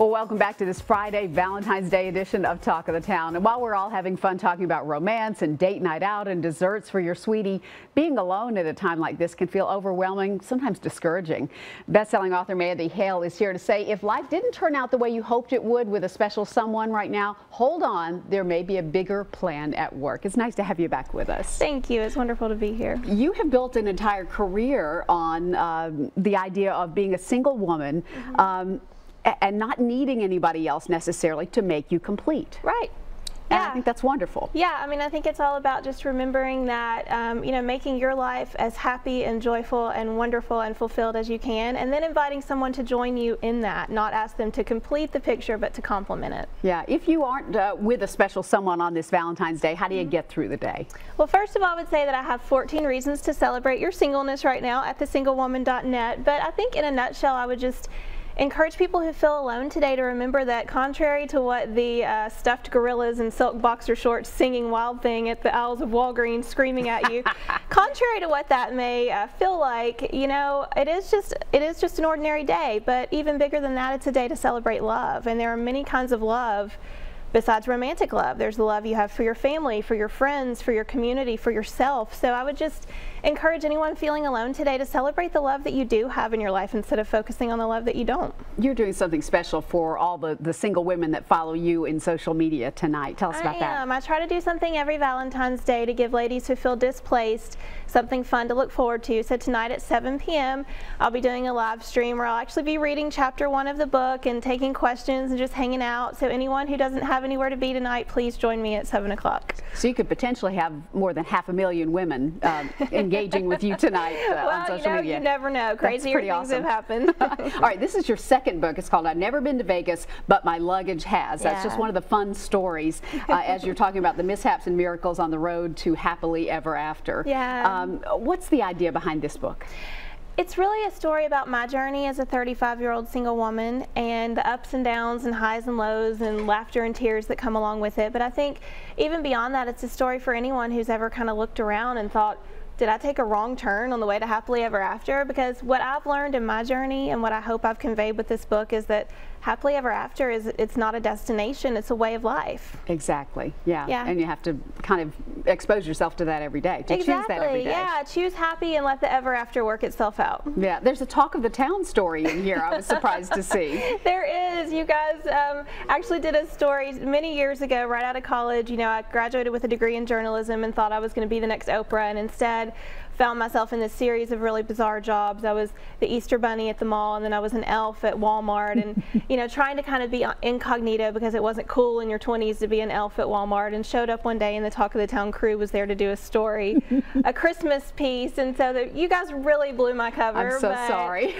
Well, welcome back to this Friday Valentine's Day edition of Talk of the Town. And while we're all having fun talking about romance and date night out and desserts for your sweetie, being alone at a time like this can feel overwhelming, sometimes discouraging. Best-selling author Mandy Hale is here to say if life didn't turn out the way you hoped it would with a special someone right now, hold on, there may be a bigger plan at work. It's nice to have you back with us. Thank you. It's wonderful to be here. You have built an entire career on the idea of being a single woman. And not needing anybody else necessarily to make you complete. Right. And Yeah. I think that's wonderful. Yeah, I mean, I think it's all about just remembering that, you know, making your life as happy and joyful and wonderful and fulfilled as you can, and then inviting someone to join you in that, not ask them to complete the picture, but to complement it. Yeah, if you aren't with a special someone on this Valentine's Day, how do you get through the day? Well, first of all, I would say that I have 14 reasons to celebrate your singleness right now at thesinglewoman.net, but I think in a nutshell, I would just encourage people who feel alone today to remember that contrary to what the stuffed gorillas in silk boxer shorts singing Wild Thing at the aisles of Walgreens screaming at you, contrary to what that may feel like, you know, it is just an ordinary day, but even bigger than that, it's a day to celebrate love. And there are many kinds of love besides romantic love. There's the love you have for your family, for your friends, for your community, for yourself. So I would just encourage anyone feeling alone today to celebrate the love that you do have in your life instead of focusing on the love that you don't. You're doing something special for all the single women that follow you in social media tonight. Tell us about that. I try to do something every Valentine's Day to give ladies who feel displaced something fun to look forward to. So tonight at 7 p.m. I'll be doing a live stream where I'll actually be reading chapter 1 of the book and taking questions and just hanging out. So anyone who doesn't have anywhere to be tonight, please join me at 7 o'clock. So you could potentially have more than 500,000 women engaging with you tonight on social media. You never know. Crazier things have happened. All right, this is your second book. It's called I've Never Been to Vegas, But My Luggage Has. That's just one of the fun stories as you're talking about the mishaps and miracles on the road to happily ever after. Yeah. What's the idea behind this book? It's really a story about my journey as a 35-year-old single woman and the ups and downs and highs and lows and laughter and tears that come along with it. But I think even beyond that, it's a story for anyone who's ever kind of looked around and thought, did I take a wrong turn on the way to happily ever after? Because what I've learned in my journey and what I hope I've conveyed with this book is that happily ever after it's not a destination, it's a way of life. Exactly. Yeah. And you have to kind of expose yourself to that every day, to choose that every day. Yeah, choose happy and let the ever after work itself out. Yeah, there's a Talk of the Town story in here I was surprised to see. There is. You guys actually did a story many years ago right out of college. You know, I graduated with a degree in journalism and thought I was going to be the next Oprah, and instead found myself in this series of really bizarre jobs. I was the Easter Bunny at the mall, and then I was an elf at Walmart, and you know, trying to kind of be incognito because it wasn't cool in your 20s to be an elf at Walmart, and showed up one day and the Talk of the Town crew was there to do a story, a Christmas piece, and so you guys really blew my cover. I'm so sorry.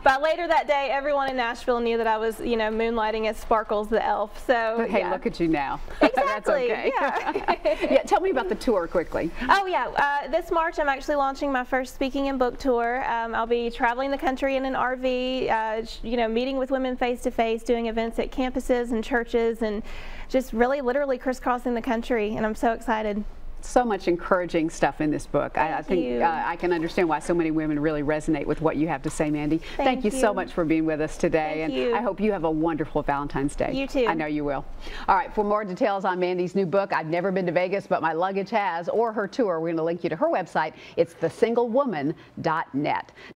But later that day, everyone in Nashville knew that I was, you know, moonlighting as Sparkles the elf. So but hey, look at you now. Exactly. That's okay. Yeah. Yeah. Tell me about the tour quickly. Oh yeah, this March I'm actually launching my first speaking and book tour. I'll be traveling the country in an RV, you know, meeting with women face to face, doing events at campuses and churches, and just really literally crisscrossing the country, and I'm so excited. So much encouraging stuff in this book. I think I can understand why so many women really resonate with what you have to say, Mandy. Thank you so much for being with us today. I hope you have a wonderful Valentine's Day. You too. I know you will. All right, for more details on Mandy's new book, I've Never Been to Vegas, But My Luggage Has, or her tour, we're going to link you to her website. It's thesinglewoman.net.